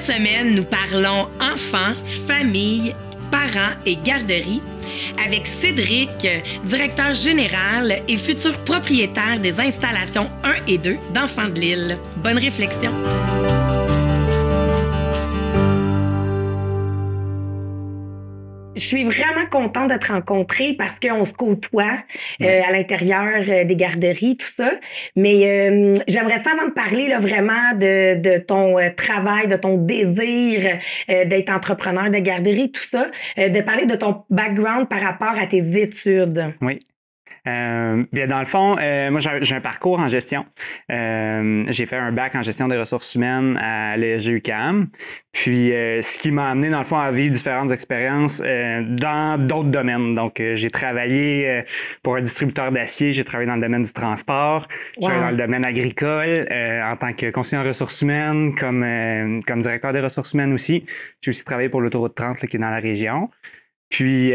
semaine, nous parlons enfants, famille, parents et garderie avec Cédric, directeur général et futur propriétaire des installations 1 et 2 d'Enfants de l'Île. Bonne réflexion! Je suis vraiment contente de te rencontrer parce qu'on se côtoie à l'intérieur des garderies, tout ça. Mais j'aimerais ça, avant de parler là, vraiment de ton travail, de ton désir d'être entrepreneur de garderie, tout ça, de parler de ton background par rapport à tes études. Oui. Bien, dans le fond, moi, j'ai un parcours en gestion. J'ai fait un bac en gestion des ressources humaines à l'ESG-UQAM. Puis, ce qui m'a amené, dans le fond, à vivre différentes expériences dans d'autres domaines. Donc, j'ai travaillé pour un distributeur d'acier. J'ai travaillé dans le domaine du transport. J'ai travaillé dans le domaine agricole en tant que conseiller en ressources humaines, comme directeur des ressources humaines aussi. J'ai aussi travaillé pour l'autoroute 30 là, qui est dans la région. Puis,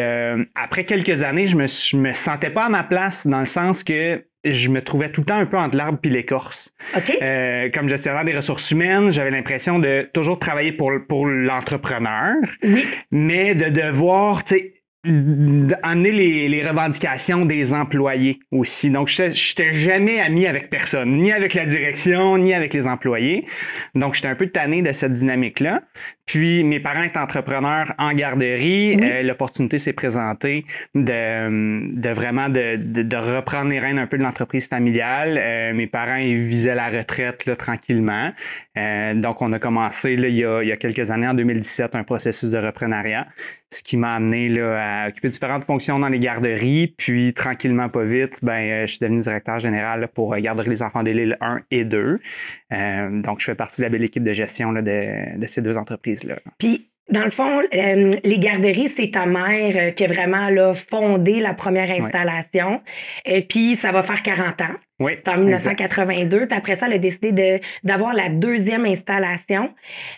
après quelques années, je me sentais pas à ma place dans le sens que je me trouvais tout le temps un peu entre l'arbre puis l'écorce. Okay. Comme gestionnaire des ressources humaines, j'avais l'impression de toujours travailler pour l'entrepreneur, oui. Mais de devoir, tu sais, amener les revendications des employés aussi. Donc, je n'étais jamais ami avec personne, ni avec la direction, ni avec les employés. Donc, j'étais un peu tanné de cette dynamique-là. Puis, mes parents étaient entrepreneurs en garderie. Oui. L'opportunité s'est présentée de vraiment de reprendre les rênes un peu de l'entreprise familiale. Mes parents, ils visaient la retraite là, tranquillement. Donc, on a commencé là, il y a quelques années, en 2017, un processus de reprenariat, ce qui m'a amené là, à occuper différentes fonctions dans les garderies. Puis, tranquillement, pas vite, je suis devenu directeur général là, pour Garderie les Enfants de l'Île 1 et 2. Donc, je fais partie de la belle équipe de gestion là, de ces deux entreprises-là. Puis, dans le fond, les garderies, c'est ta mère qui a vraiment là, fondé la première installation. Et puis, ça va faire 40 ans. Oui, c'est en 1982. Puis après ça, elle a décidé d'avoir la deuxième installation.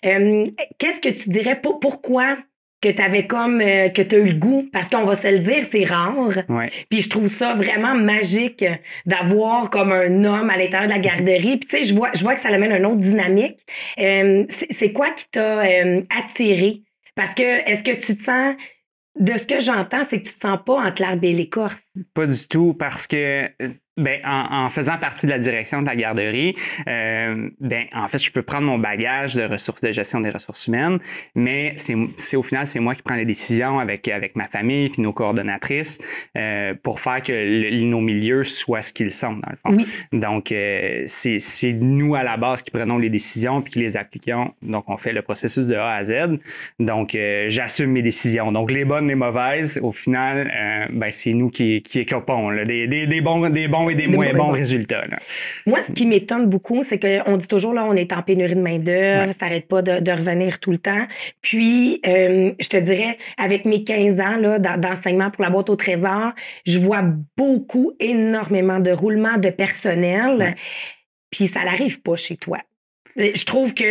Qu'est-ce que tu dirais? Pourquoi que tu avais que tu as eu le goût? Parce qu'on va se le dire, c'est rare. Ouais. Puis je trouve ça vraiment magique d'avoir comme un homme à l'intérieur de la garderie. Puis tu sais, je vois que ça amène une autre dynamique. C'est quoi qui t'a attiré? Parce que est-ce que tu te sens... De ce que j'entends, c'est que tu te sens pas entre l'arbre et l'écorce. Pas du tout, parce que en faisant partie de la direction de la garderie, en fait, je peux prendre mon bagage de ressources de gestion des ressources humaines, mais c'est au final, c'est moi qui prends les décisions avec ma famille puis nos coordonnatrices pour faire que nos milieux soient ce qu'ils sont, dans le fond. Oui. Donc, c'est nous, à la base, qui prenons les décisions puis qui les appliquons. Donc, on fait le processus de A à Z. Donc, j'assume mes décisions. Donc, les bonnes, les mauvaises, au final, c'est nous qui écopons là, des bons et des moins bons résultats. Là. Moi, ce qui m'étonne beaucoup, c'est qu'on dit toujours, là, on est en pénurie de main-d'œuvre, ça n'arrête pas de revenir tout le temps. Puis, je te dirais, avec mes 15 ans là, d'enseignement pour la boîte au trésor, je vois énormément de roulement de personnel, puis ça n'arrive pas chez toi. Je trouve que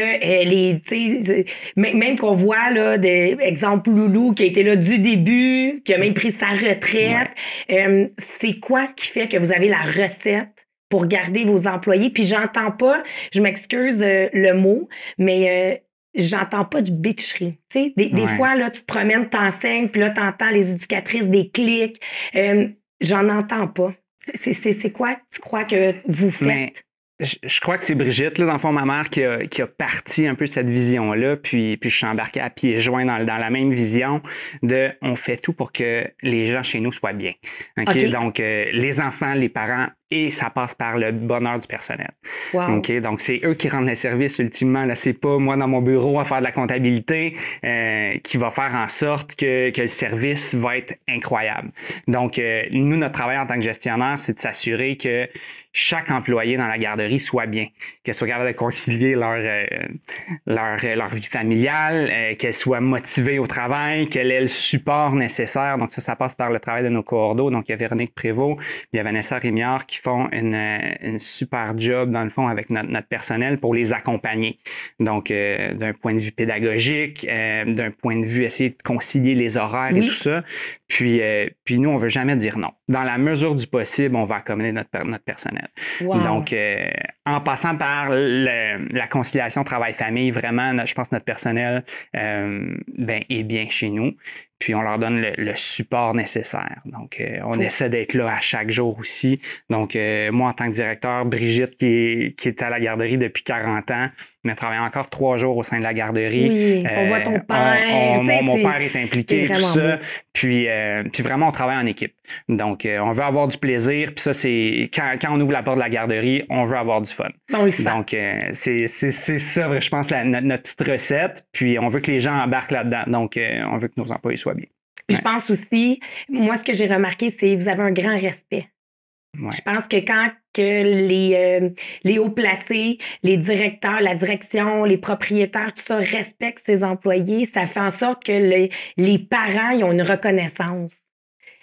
même qu'on voit là exemple Loulou qui a été là du début, qui a même pris sa retraite, c'est quoi qui fait que vous avez la recette pour garder vos employés? Puis j'entends pas, je m'excuse le mot, mais j'entends pas de bitcherie. Tu sais, des fois là, tu te promènes, t'enseignes, puis là t'entends les éducatrices des clics. J'en entends pas. C'est quoi tu crois que vous faites? Je crois que c'est Brigitte, là, dans le fond, ma mère, qui a parti un peu cette vision-là, puis je suis embarqué à pieds joints dans la même vision de on fait tout pour que les gens chez nous soient bien. Okay? Donc, les enfants, les parents, et ça passe par le bonheur du personnel. Wow. Okay? Donc, c'est eux qui rendent le service ultimement. Là, c'est pas moi dans mon bureau à faire de la comptabilité qui va faire en sorte que le service va être incroyable. Donc, nous, notre travail en tant que gestionnaire, c'est de s'assurer que chaque employé dans la garderie soit bien, qu'elle soit capable de concilier leur vie familiale, qu'elle soit motivée au travail, qu'elle ait le support nécessaire. Donc ça passe par le travail de nos coordos. Donc il y a Véronique Prévost, il y a Vanessa Rémiard qui font une super job dans le fond avec notre personnel pour les accompagner. Donc d'un point de vue pédagogique, d'un point de vue essayer de concilier les horaires et tout ça. Puis nous, on veut jamais dire non. Dans la mesure du possible, on va accommoder notre personnel. Wow. Donc, en passant par la conciliation travail-famille, vraiment, je pense que notre personnel est bien chez nous. Puis on leur donne le support nécessaire. Donc, on essaie d'être là à chaque jour aussi. Donc, moi, en tant que directeur, Brigitte, qui est à la garderie depuis 40 ans, mais travaille encore 3 jours au sein de la garderie. Oui, on voit ton père. Mon père est impliqué, tout ça. Beau. Puis vraiment, on travaille en équipe. Donc, on veut avoir du plaisir. Puis ça, c'est quand on ouvre la porte de la garderie, on veut avoir du fun. On le sent. Donc, c'est ça, je pense, notre petite recette. Puis, on veut que les gens embarquent là-dedans. Donc, on veut que nos employés soient bien. Puis je pense aussi, moi, ce que j'ai remarqué, c'est que vous avez un grand respect. Ouais. Je pense que quand que les hauts placés, les directeurs, la direction, les propriétaires, tout ça respectent ses employés, ça fait en sorte que les parents ils ont une reconnaissance.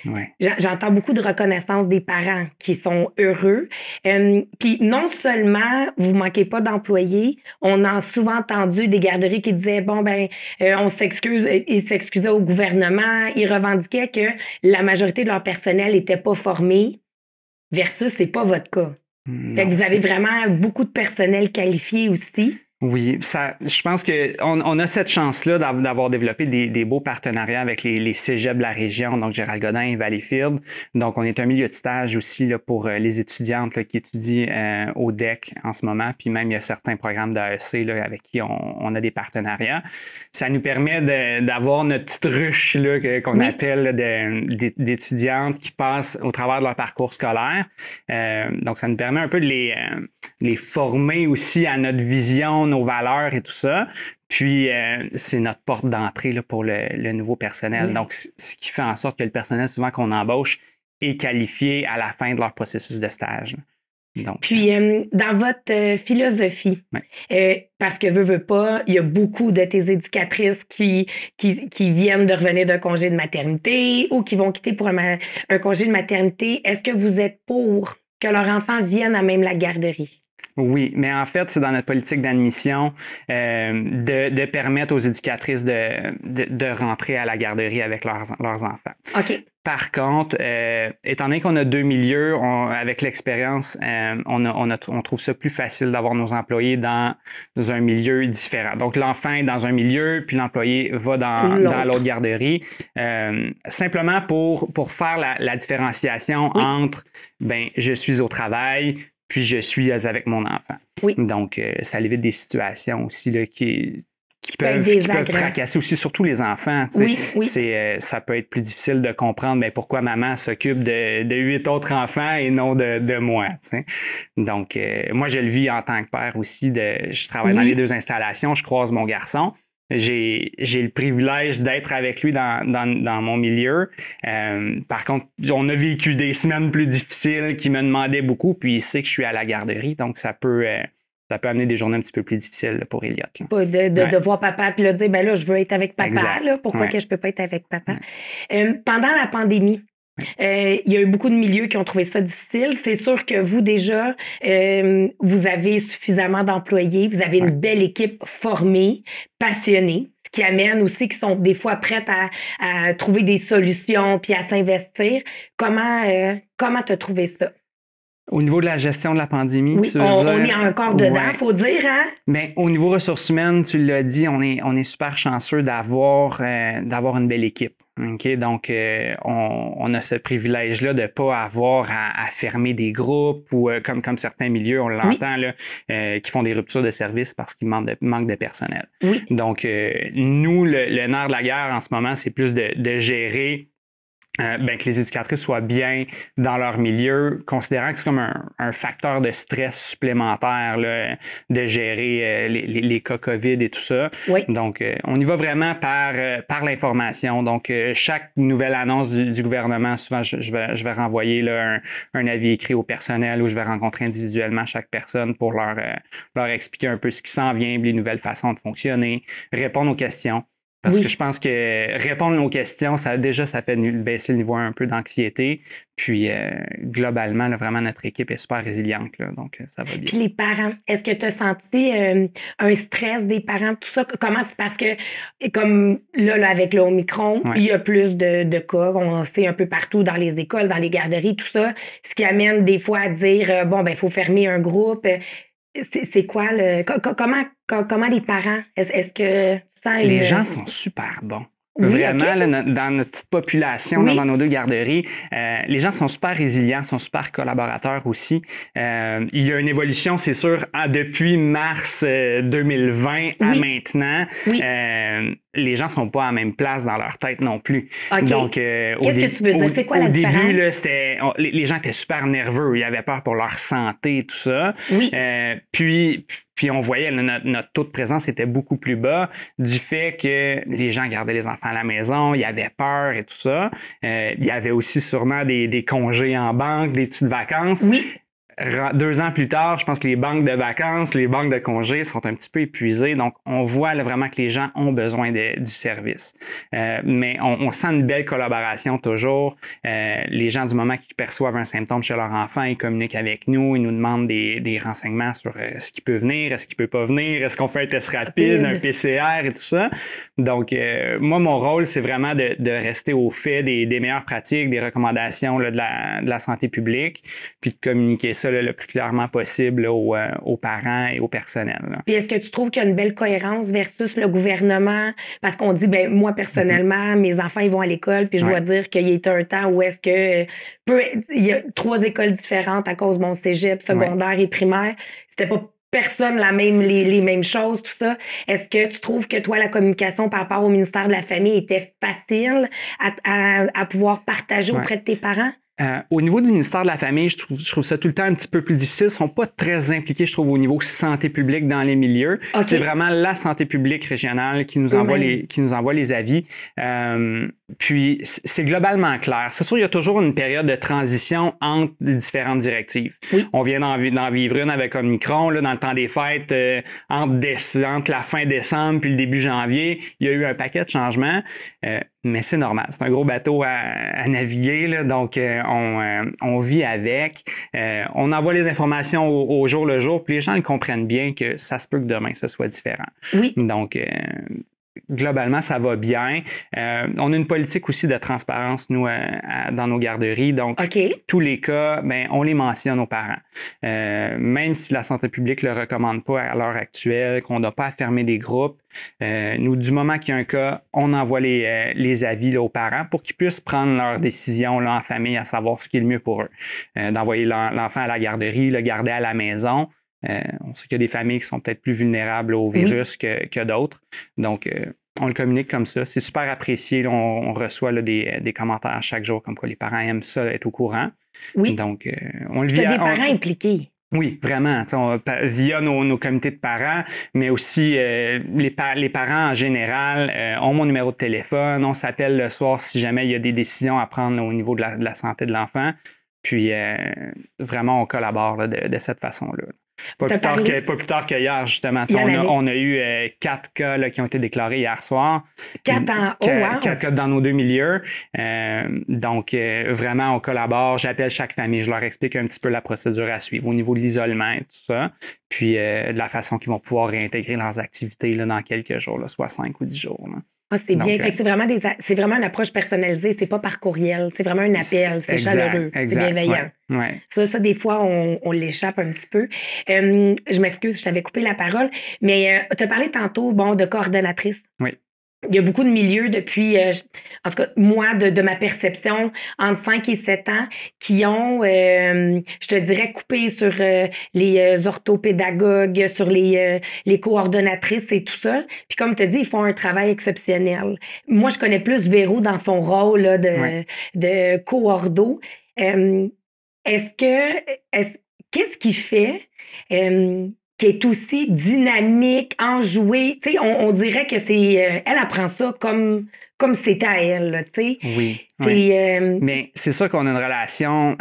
Ouais. J'entends beaucoup de reconnaissance des parents qui sont heureux. Puis non seulement vous manquez pas d'employés, on a souvent entendu des garderies qui disaient on s'excuse, ils s'excusaient au gouvernement, ils revendiquaient que la majorité de leur personnel n'était pas formé. Versus, c'est pas votre cas. Fait que vous avez vraiment beaucoup de personnel qualifié aussi. Oui, je pense qu'on a cette chance-là d'avoir développé des beaux partenariats avec les cégeps de la région, donc Gérald Godin et Valleyfield. Donc, on est un milieu de stage aussi là, pour les étudiantes là, qui étudient au DEC en ce moment. Puis même, il y a certains programmes d'AEC là, avec qui on a des partenariats. Ça nous permet d'avoir notre petite ruche là, qu'on appelle là, d'étudiantes qui passent au travers de leur parcours scolaire. Donc, ça nous permet un peu de les former aussi à notre vision, nos valeurs et tout ça. Puis, c'est notre porte d'entrée là, pour le nouveau personnel. Oui. Donc, ce qui fait en sorte que le personnel, souvent qu'on embauche, est qualifié à la fin de leur processus de stage. Donc, puis, dans votre philosophie, parce que veux pas, il y a beaucoup de tes éducatrices qui viennent de revenir d'un congé de maternité ou qui vont quitter pour un congé de maternité. Est-ce que vous êtes pour que leur enfant vienne à même la garderie? Oui, mais en fait, c'est dans notre politique d'admission de permettre aux éducatrices de rentrer à la garderie avec leurs enfants. OK. Par contre, étant donné qu'on a 2 milieux, avec l'expérience, on trouve ça plus facile d'avoir nos employés dans un milieu différent. Donc, l'enfant est dans un milieu, puis l'employé va dans l'autre garderie. Simplement pour faire la différenciation entre, je suis au travail, puis je suis avec mon enfant. Oui. Donc, ça évite des situations aussi là, qui peuvent tracasser aussi, surtout les enfants. Oui. Ça peut être plus difficile de comprendre pourquoi maman s'occupe de 8 autres enfants et non de moi. T'sais. Donc, moi, je le vis en tant que père aussi. Je travaille dans les 2 installations, je croise mon garçon. J'ai le privilège d'être avec lui dans mon milieu. Par contre, on a vécu des semaines plus difficiles qui me demandaient beaucoup, puis il sait que je suis à la garderie, donc ça peut amener des journées un petit peu plus difficiles pour Elliot. Pas de voir papa puis là dire là, je veux être avec papa. Là, pourquoi que je peux pas être avec papa? Pendant la pandémie, il y a eu beaucoup de milieux qui ont trouvé ça difficile. C'est sûr que vous, déjà, vous avez suffisamment d'employés, vous avez une belle équipe formée, passionnée, ce qui amène aussi qui sont des fois prêtes à trouver des solutions puis à s'investir. Comment tu as trouvé ça? Au niveau de la gestion de la pandémie, oui, on est encore dedans, faut dire, hein? Bien, au niveau ressources humaines, tu l'as dit, on est super chanceux d'avoir une belle équipe. Okay? Donc, on a ce privilège-là de ne pas avoir à fermer des groupes ou comme certains milieux, on l'entend, là, qui font des ruptures de service parce qu'ils manquent de personnel. Oui. Donc, nous, le nerf de la guerre en ce moment, c'est plus de gérer que les éducatrices soient bien dans leur milieu, considérant que c'est comme un facteur de stress supplémentaire là, de gérer les cas COVID et tout ça. Oui. Donc, on y va vraiment par l'information. Donc, chaque nouvelle annonce du gouvernement, souvent, je vais renvoyer là, un avis écrit au personnel où je vais rencontrer individuellement chaque personne pour leur expliquer un peu ce qui s'en vient, les nouvelles façons de fonctionner, répondre aux questions. Parce Oui. que je pense que répondre aux questions, ça fait baisser le niveau un peu d'anxiété. Puis, globalement, là, vraiment, notre équipe est super résiliente. Là, donc, ça va bien. Puis les parents, est-ce que tu as senti un stress des parents, tout ça? Comment c'est parce que, comme là avec le Omicron, Ouais. il y a plus de cas, on sait un peu partout dans les écoles, dans les garderies, tout ça, ce qui amène des fois à dire, bon, ben, il faut fermer un groupe. C'est quoi comment les parents, est-ce que ça Les gens sont super bons. Oui, Vraiment, OK. là, dans notre petite population, Oui. dans nos 2 garderies, les gens sont super résilients, sont super collaborateurs aussi. Il y a une évolution, c'est sûr, depuis mars 2020 à Oui. maintenant. Oui. Les gens sont pas à la même place dans leur tête non plus. OK. Donc, Qu'est-ce que tu veux dire? C'est quoi la début, différence? là, les gens étaient super nerveux. Ils avaient peur pour leur santé, tout ça. Oui. Puis on voyait notre taux de présence était beaucoup plus bas du fait que les gens gardaient les enfants à la maison, il y avait peur et tout ça. Il y avait aussi sûrement des congés en banque, des petites vacances. Oui. 2 ans plus tard, je pense que les banques de vacances, les banques de congés sont un petit peu épuisées. Donc, on voit là, vraiment que les gens ont besoin du service. Mais on sent une belle collaboration toujours. Les gens, du moment qu'ils perçoivent un symptôme chez leur enfant, ils communiquent avec nous, ils nous demandent des renseignements sur est-ce qu'il peut venir, est-ce qu'il peut pas venir, est-ce qu'on fait un test rapide, un PCR et tout ça. Donc, moi, mon rôle, c'est vraiment de rester au fait des meilleures pratiques, des recommandations là, de la santé publique, puis de communiquer ça là, le plus clairement possible là, aux parents et au personnel. Là. Puis est-ce que tu trouves qu'il y a une belle cohérence versus le gouvernement? Parce qu'on dit, ben moi, personnellement, mes enfants, ils vont à l'école, puis je dois dire qu'il y a été un temps où est-ce que il y a 3 écoles différentes à cause de mon cégep, secondaire et primaire. C'était pas personne les mêmes choses, tout ça. Est-ce que tu trouves que toi, la communication par rapport au ministère de la Famille était facile à pouvoir partager auprès de tes parents? Au niveau du ministère de la Famille, je trouve ça tout le temps un petit peu plus difficile. Ils ne sont pas très impliqués, je trouve, au niveau santé publique dans les milieux. Okay. C'est vraiment la santé publique régionale qui nous envoie les avis. Puis, c'est globalement clair. C'est sûr, il y a toujours une période de transition entre les différentes directives. Oui. On vient d'en vivre une avec Omicron, là, dans le temps des fêtes, entre la fin décembre puis le début janvier. Il y a eu un paquet de changements. Mais c'est normal. C'est un gros bateau à naviguer, là, donc on vit avec. On envoie les informations au jour le jour, puis les gens ils comprennent bien que ça se peut que demain, ce soit différent. Oui. Donc, globalement, ça va bien. On a une politique aussi de transparence, nous, dans nos garderies. Donc, tous les cas, ben, on les mentionne aux parents. Même si la santé publique ne le recommande pas à l'heure actuelle, qu'on n'a pas à fermer des groupes, nous, du moment qu'il y a un cas, on envoie les avis là, aux parents pour qu'ils puissent prendre leurs décisions là, en famille, à savoir ce qui est le mieux pour eux. D'envoyer l'enfant à la garderie, le garder à la maison. On sait qu'il y a des familles qui sont peut-être plus vulnérables au virus que d'autres. Donc, on le communique comme ça. C'est super apprécié. On reçoit là, des commentaires chaque jour comme quoi les parents aiment ça, être au courant. Oui. Donc, on le vit. Tu as des parents impliqués. Oui, vraiment. Via nos comités de parents, mais aussi les parents en général ont mon numéro de téléphone. On s'appelle le soir si jamais il y a des décisions à prendre au niveau de la santé de l'enfant. Puis, vraiment, on collabore là, de cette façon-là. Pas plus tard qu'hier, justement. On a eu 4 cas là, qui ont été déclarés hier soir. 4 cas dans nos 2 milieux. Donc, vraiment, on collabore. J'appelle chaque famille. Je leur explique un petit peu la procédure à suivre au niveau de l'isolement et tout ça. Puis, de la façon qu'ils vont pouvoir réintégrer leurs activités là, dans quelques jours, là, soit 5 ou 10 jours. Là. Ah, c'est bien. Fait que c'est vraiment une approche personnalisée. C'est pas par courriel. C'est vraiment un appel. C'est chaleureux. C'est bienveillant. Ouais. Ça, des fois, on l'échappe un petit peu. Je m'excuse, je t'avais coupé la parole. Mais tu as parlé tantôt, de coordonnatrice. Oui. Il y a beaucoup de milieux depuis, en tout cas, moi, de ma perception, entre 5 et 7 ans, qui ont, je te dirais, coupé sur les orthopédagogues, sur les coordonnatrices et tout ça. Puis comme tu as dit, ils font un travail exceptionnel. Moi, je connais plus Véro dans son rôle là, de co-ordo. Qu'est-ce qui fait qui est aussi dynamique, enjouée? Tu sais, on dirait que c'est... elle apprend ça comme comme si c'était à elle, là, tu sais. Oui. C'est, Mais c'est sûr qu'on a une relation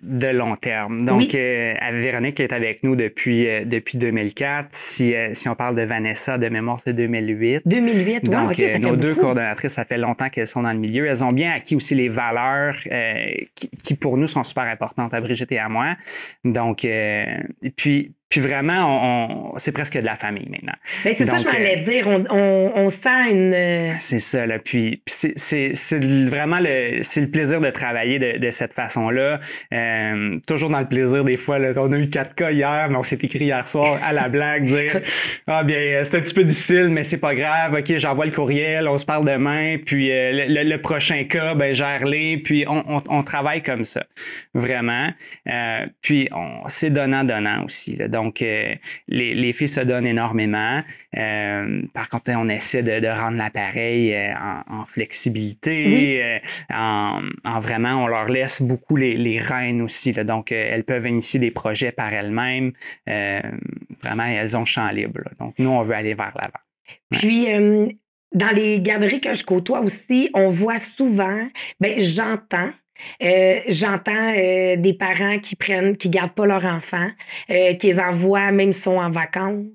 de long terme. Donc, Véronique est avec nous depuis 2004. Si on parle de Vanessa, de mémoire, c'est 2008. 2008, Donc, OK, ça fait nos deux beaucoup. coordonnatrices, ça fait longtemps qu'elles sont dans le milieu. Elles ont bien acquis aussi les valeurs qui, pour nous, sont super importantes à Brigitte et à moi. Donc, et puis vraiment, c'est presque de la famille maintenant. Ben, c'est ça que je m'allais dire. On sent une... C'est ça, là. Puis c'est vraiment c'est le plaisir de travailler de cette façon-là. Toujours dans le plaisir, des fois, là, on a eu 4 cas hier, mais on s'est écrit hier soir à la blague, dire « Ah bien, c'est un petit peu difficile, mais c'est pas grave. OK, j'envoie le courriel, on se parle demain, puis le prochain cas, ben gère-les. » Puis on travaille comme ça, vraiment. Puis c'est donnant-donnant aussi, là. Donc, les filles se donnent énormément. Par contre, on essaie de rendre l'appareil en flexibilité, en vraiment, on leur laisse beaucoup les rênes aussi, là. Donc, elles peuvent initier des projets par elles-mêmes. Vraiment, elles ont le champ libre, là. Donc, nous, on veut aller vers l'avant. Ouais. Puis, dans les garderies que je côtoie aussi, on voit souvent, j'entends des parents qui gardent pas leurs enfants, qui les envoient même s'ils sont en vacances.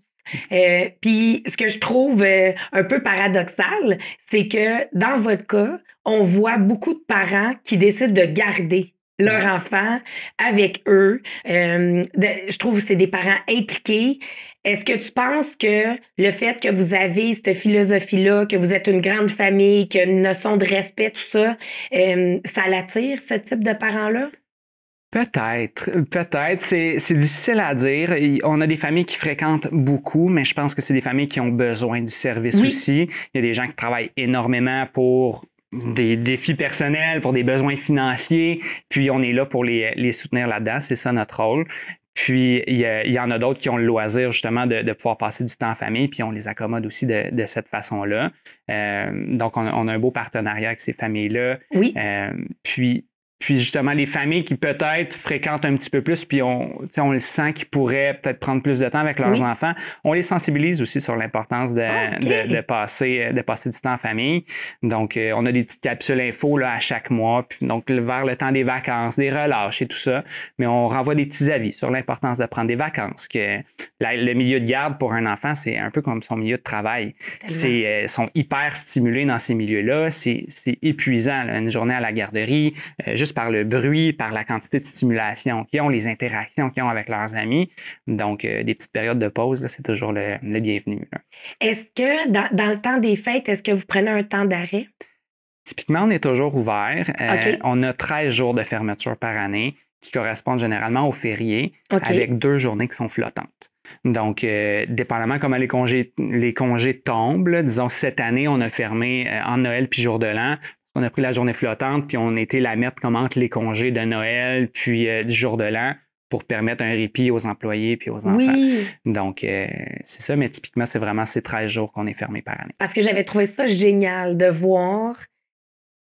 Puis ce que je trouve un peu paradoxal, c'est que dans votre cas, on voit beaucoup de parents qui décident de garder leur enfant avec eux. Je trouve que c'est des parents impliqués. Est-ce que tu penses que le fait que vous avez cette philosophie-là, que vous êtes une grande famille, qu'il y a une notion de respect, tout ça, ça l'attire, ce type de parents-là? Peut-être. C'est difficile à dire. On a des familles qui fréquentent beaucoup, mais je pense que c'est des familles qui ont besoin du service aussi. Il y a des gens qui travaillent énormément pour des défis personnels, pour des besoins financiers, puis on est là pour les soutenir là-dedans. C'est ça notre rôle. Puis, il y en a d'autres qui ont le loisir, justement, de pouvoir passer du temps en famille, puis on les accommode aussi de cette façon-là. Donc, on a un beau partenariat avec ces familles-là. Oui. Puis justement, les familles qui peut-être fréquentent un petit peu plus, puis on le sent qu'ils pourraient peut-être prendre plus de temps avec leurs enfants, on les sensibilise aussi sur l'importance de passer du temps en famille. Donc, on a des petites capsules info là, à chaque mois, puis donc vers le temps des vacances, des relâches et tout ça, mais on renvoie des petits avis sur l'importance de prendre des vacances, que le milieu de garde pour un enfant, c'est un peu comme son milieu de travail. Ils sont hyper stimulés dans ces milieux-là, c'est épuisant, là, une journée à la garderie, juste par le bruit, par la quantité de stimulation qu'ils ont, les interactions qu'ils ont avec leurs amis. Donc, des petites périodes de pause, là, c'est toujours le bienvenu, là. Est-ce que dans le temps des fêtes, est-ce que vous prenez un temps d'arrêt? Typiquement, on est toujours ouvert. On a 13 jours de fermeture par année qui correspondent généralement aux fériés, avec 2 journées qui sont flottantes. Donc, dépendamment comment les congés tombent, là, disons cette année, on a fermé en Noël puis jour de l'an. On a pris la journée flottante, puis on a été la mettre comme entre les congés de Noël puis du jour de l'an pour permettre un répit aux employés puis aux enfants. Oui. Donc, c'est ça, mais typiquement, c'est vraiment ces 13 jours qu'on est fermé par année. Parce que j'avais trouvé ça génial de voir,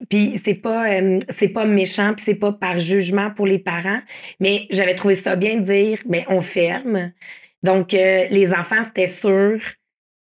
puis c'est pas méchant, puis c'est pas par jugement pour les parents, mais j'avais trouvé ça bien de dire, on ferme. Donc, les enfants, c'était sûr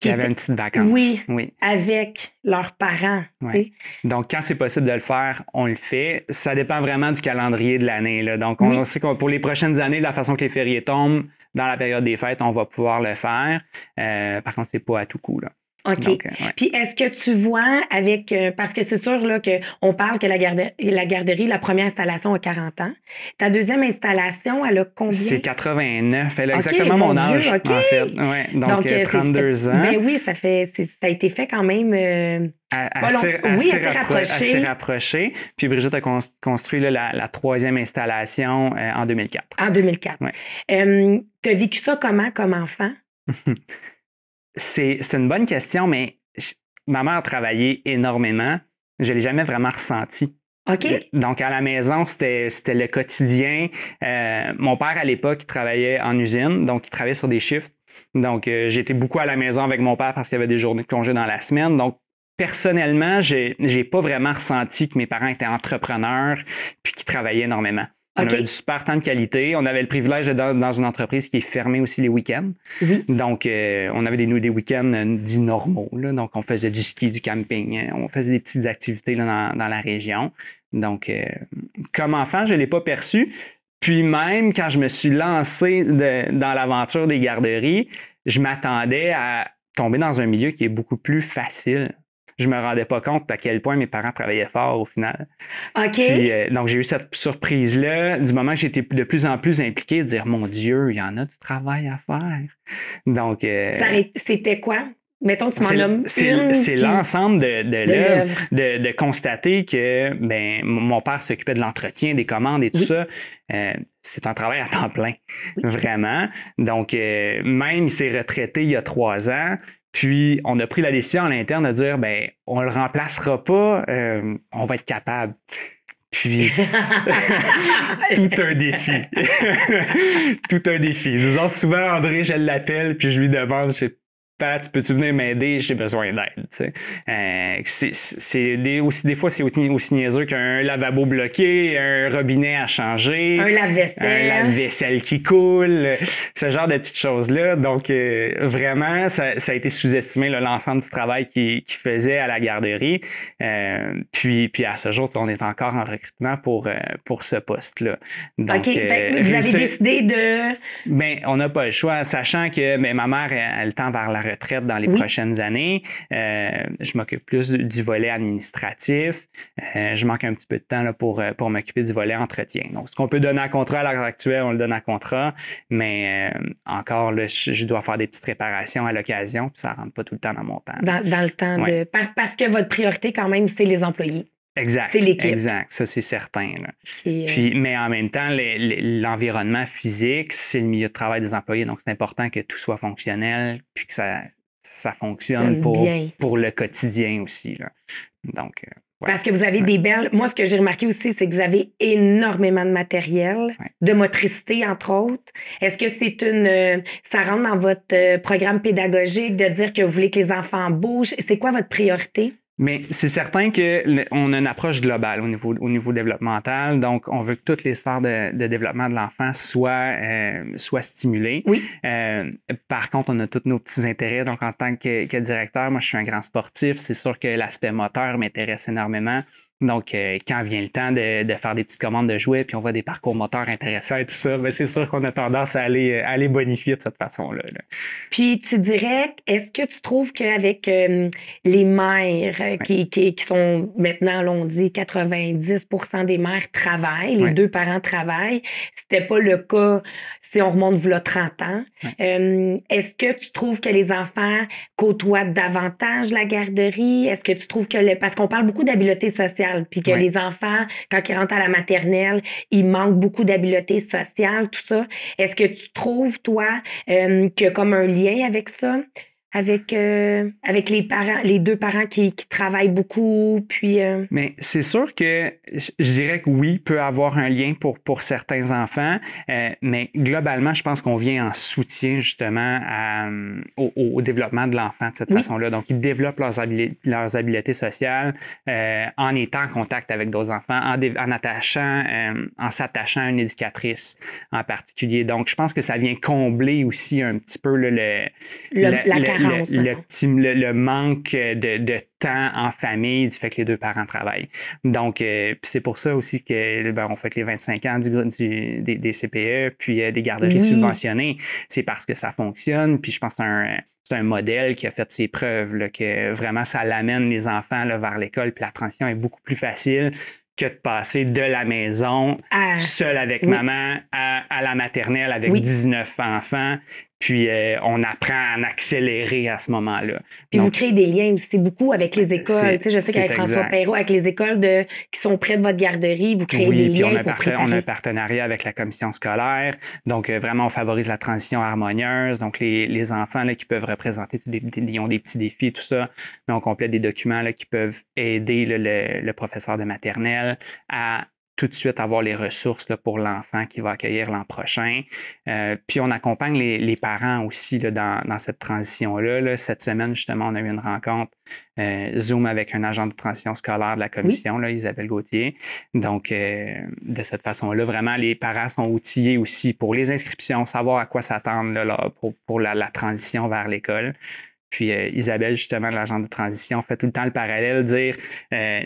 Il y avait une petite vacance. Oui, avec leurs parents. Oui. Donc, quand c'est possible de le faire, on le fait. Ça dépend vraiment du calendrier de l'année, là. Donc, on sait que pour les prochaines années, de la façon que les fériés tombent, dans la période des fêtes, on va pouvoir le faire. Par contre, c'est pas à tout coup, là. OK. Donc, puis est-ce que tu vois avec... parce que c'est sûr là, qu'on parle que la garderie, la première installation a 40 ans. Ta deuxième installation, elle a combien? C'est 89. Elle a exactement mon âge, en fait. Ouais, donc 32 ans. Ben oui, ça a été fait quand même... assez rapproché. Puis Brigitte a construit là, la troisième installation en 2004. En 2004. Ouais. Tu as vécu ça comment comme enfant? C'est une bonne question, mais ma mère travaillait énormément. Je ne l'ai jamais vraiment ressenti. OK. Donc, à la maison, c'était le quotidien. Mon père, à l'époque, il travaillait en usine, donc il travaillait sur des shifts. Donc, j'étais beaucoup à la maison avec mon père parce qu'il y avait des journées de congé dans la semaine. Donc, personnellement, j'ai pas vraiment ressenti que mes parents étaient entrepreneurs puis qu'ils travaillaient énormément. On OK. avait du super temps de qualité. On avait le privilège d'être dans une entreprise qui est fermée aussi les week-ends. Oui. Donc, on avait des week-ends dits normaux. Là. Donc, on faisait du ski, du camping. On faisait des petites activités là, dans la région. Donc, comme enfant, je ne l'ai pas perçu. Puis même quand je me suis lancé dans l'aventure des garderies, je m'attendais à tomber dans un milieu qui est beaucoup plus facile. Je me rendais pas compte à quel point mes parents travaillaient fort au final. OK. Puis, donc, j'ai eu cette surprise-là du moment que j'étais de plus en plus impliqué, de dire, mon Dieu, il y en a du travail à faire. Donc, C'était quoi? Mettons, tu m'en nommes une. c'est puis l'ensemble de l'œuvre, l'œuvre. de constater que ben, mon père s'occupait de l'entretien, des commandes et tout Oui. ça. C'est un travail à temps plein, vraiment. Donc, même il s'est retraité il y a 3 ans. Puis, on a pris la décision à l'interne de dire, ben, on le remplacera pas, on va être capable. Puis, tout un défi. Tout un défi. Disons souvent, André, je l'appelle, puis je lui demande, Pat, peux-tu venir m'aider? J'ai besoin d'aide. Tu sais. Des fois, c'est aussi niaiseux qu'un lavabo bloqué, un robinet à changer, Un lave-vaisselle. un lave-vaisselle qui coule, ce genre de petites choses-là. Donc, vraiment, ça a été sous-estimé l'ensemble du travail qu'il faisait à la garderie. Puis à ce jour, on est encore en recrutement pour ce poste-là. Donc, OK. Vous avez décidé de... Ben, on n'a pas le choix, sachant que ma mère, elle tend vers la retraite dans les prochaines années. Je m'occupe plus du volet administratif. Je manque un petit peu de temps là, pour m'occuper du volet entretien. Donc, ce qu'on peut donner à contrat à l'heure actuelle, on le donne à contrat, mais encore, là, je dois faire des petites réparations à l'occasion, puis ça ne rentre pas tout le temps dans mon temps. Dans le temps de... Parce que votre priorité, quand même, c'est les employés. Exact. C'est l'équipe. Exact. Ça, c'est certain. Là. Puis, mais en même temps, l'environnement physique, c'est le milieu de travail des employés. Donc, c'est important que tout soit fonctionnel puis que ça fonctionne pour le quotidien aussi. Là. Donc, parce que vous avez des belles... Moi, ce que j'ai remarqué aussi, c'est que vous avez énormément de matériel, de motricité, entre autres. Est-ce que c'est ça rentre dans votre programme pédagogique de dire que vous voulez que les enfants bougent? C'est quoi votre priorité? Mais c'est certain qu'on a une approche globale au niveau développemental. Donc, on veut que toutes les sphères de développement de l'enfant soient stimulées. Oui. Par contre, on a tous nos petits intérêts. Donc, en tant que directeur, moi, je suis un grand sportif. C'est sûr que l'aspect moteur m'intéresse énormément. Donc, quand vient le temps de faire des petites commandes de jouets, puis on voit des parcours moteurs intéressants et tout ça, ben c'est sûr qu'on a tendance à aller bonifier de cette façon-là. Là. Puis, tu dirais, est-ce que tu trouves qu'avec les mères qui sont maintenant, là, on dit 90% des mères travaillent, les deux parents travaillent, c'était pas le cas si on remonte v'là 30 ans. Est-ce que tu trouves que les enfants côtoient davantage la garderie? Est-ce que tu trouves que... Parce qu'on parle beaucoup d'habileté sociale, puis que les enfants, quand ils rentrent à la maternelle, ils manquent beaucoup d'habileté sociale, tout ça. Est-ce que tu trouves, toi, qu'il y a comme un lien avec ça? Avec les parents, les deux parents qui travaillent beaucoup, puis... Mais c'est sûr que je dirais que oui, peut avoir un lien pour certains enfants, mais globalement, je pense qu'on vient en soutien justement au développement de l'enfant de cette façon-là. Donc, ils développent leurs habiletés sociales en étant en contact avec d'autres enfants, en s'attachant à une éducatrice en particulier. Donc, je pense que ça vient combler aussi un petit peu le manque de temps en famille du fait que les deux parents travaillent. Donc, c'est pour ça aussi que on fait les 25 ans des CPE, puis des garderies subventionnées. C'est parce que ça fonctionne, puis je pense que c'est un modèle qui a fait ses preuves, là, que vraiment ça l'amène les enfants là, vers l'école, puis la transition est beaucoup plus facile que de passer de la maison seul avec maman à la maternelle avec 19 enfants. Puis, on apprend à en accélérer à ce moment-là. Puis, vous créez des liens aussi beaucoup avec les écoles. Tu sais, je sais qu'avec François Perrault, avec les écoles qui sont près de votre garderie, vous créez des liens. Oui, puis on a un partenariat avec la commission scolaire. Donc, vraiment, on favorise la transition harmonieuse. Donc, les enfants là, qui peuvent représenter, ils ont des petits défis et tout ça. Mais on complète des documents là, qui peuvent aider le professeur de maternelle à tout de suite avoir les ressources là, pour l'enfant qui va accueillir l'an prochain. Puis on accompagne les parents aussi là, dans cette transition-là. Là. Cette semaine, justement, on a eu une rencontre Zoom avec un agent de transition scolaire de la commission, là, Isabelle Gauthier. Donc, de cette façon-là, vraiment, les parents sont outillés aussi pour les inscriptions, savoir à quoi s'attendre là, pour la transition vers l'école. Puis Isabelle, justement, l'agent de transition, fait tout le temps le parallèle, dire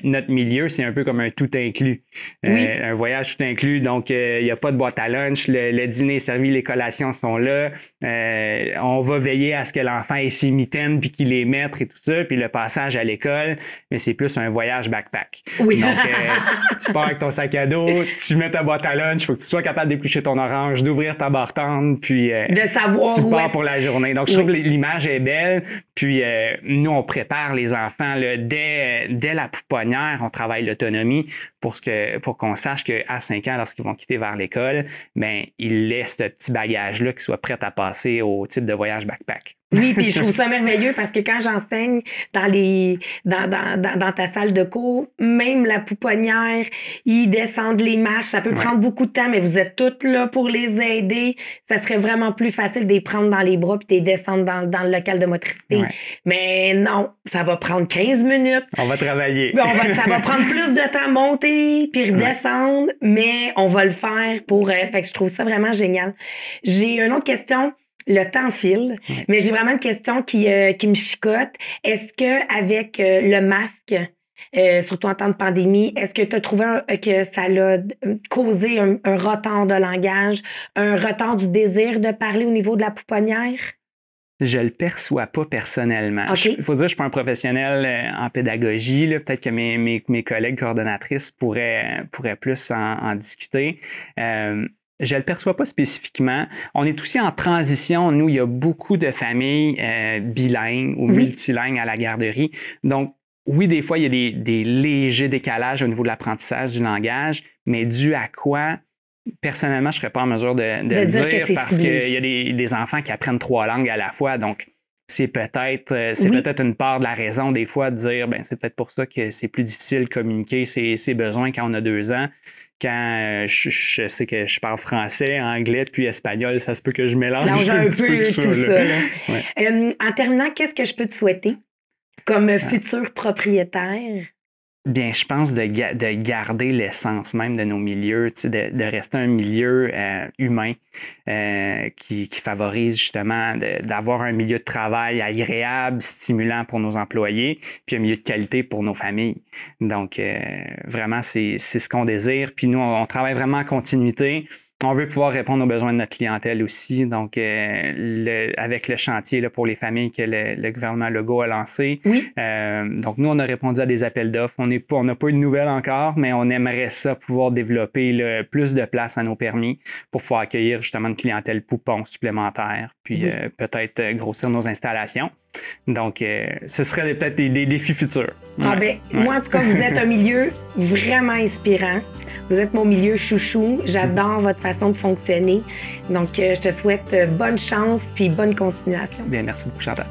notre milieu, c'est un peu comme un tout inclus. Un voyage tout inclus, donc il n'y a pas de boîte à lunch, le dîner est servi, les collations sont là. On va veiller à ce que l'enfant ait ses mitaines puis qu'il les mette et tout ça, puis le passage à l'école, mais c'est plus un voyage backpack. Oui. Donc, tu pars avec ton sac à dos, tu mets ta boîte à lunch, il faut que tu sois capable d'éplucher ton orange, d'ouvrir ta bartende, puis de savoir tu pars pour la journée. Donc, je trouve que l'image est belle. Puis, nous, on prépare les enfants là, dès la pouponnière, on travaille l'autonomie pour qu'on sache qu'à 5 ans, lorsqu'ils vont quitter vers l'école, ben ils laissent ce petit bagage-là qui soit prêt à passer au type de voyage backpack. Oui, puis je trouve ça merveilleux parce que quand j'enseigne dans ta salle de cours, même la pouponnière, ils descendent les marches, ça peut prendre beaucoup de temps, mais vous êtes toutes là pour les aider. Ça serait vraiment plus facile de les prendre dans les bras puis de les descendre dans le local de motricité. Ouais. Mais non, ça va prendre 15 minutes. On va travailler. Ça va prendre plus de temps à monter puis redescendre, mais on va le faire pour... fait que je trouve ça vraiment génial. J'ai une autre question. Le temps file, mais j'ai vraiment une question qui me chicote. Est-ce que avec le masque, surtout en temps de pandémie, est-ce que tu as trouvé que ça l'a causé un retard de langage, un retard du désir de parler au niveau de la pouponnière? Je le perçois pas personnellement. Okay. Il faut dire, je suis pas un professionnel en pédagogie. Là. Peut-être que mes collègues coordonnatrices pourraient plus en discuter. Je le perçois pas spécifiquement. On est aussi en transition. Nous, il y a beaucoup de familles bilingues ou multilingues à la garderie. Donc, oui, des fois, il y a des légers décalages au niveau de l'apprentissage du langage, mais dû à quoi? Personnellement, je ne serais pas en mesure de le dire parce qu'il y a des enfants qui apprennent 3 langues à la fois. Donc, c'est peut-être une part de la raison des fois de dire c'est peut-être pour ça que c'est plus difficile de communiquer ses besoins quand on a 2 ans. Quand je sais que je parle français, anglais puis espagnol, ça se peut que je mélange un petit peu tout ça. En terminant, qu'est-ce que je peux te souhaiter comme futur propriétaire? Bien, je pense de garder l'essence même de nos milieux, de rester un milieu humain qui favorise justement d'avoir un milieu de travail agréable, stimulant pour nos employés, puis un milieu de qualité pour nos familles. Donc, vraiment, c'est ce qu'on désire. Puis nous, on travaille vraiment en continuité. On veut pouvoir répondre aux besoins de notre clientèle aussi. Donc, avec le chantier là, pour les familles que le gouvernement Legault a lancé. Donc, nous, on a répondu à des appels d'offres. On n'a pas eu de nouvelles encore, mais on aimerait ça pouvoir développer plus de place à nos permis pour pouvoir accueillir justement une clientèle poupon supplémentaire, puis peut-être grossir nos installations. Donc, ce serait peut-être des défis futurs. Moi, en tout cas, vous êtes un milieu vraiment inspirant. Vous êtes mon milieu chouchou. J'adore votre façon de fonctionner. Donc, je te souhaite bonne chance puis bonne continuation. Bien, merci beaucoup, Chantal.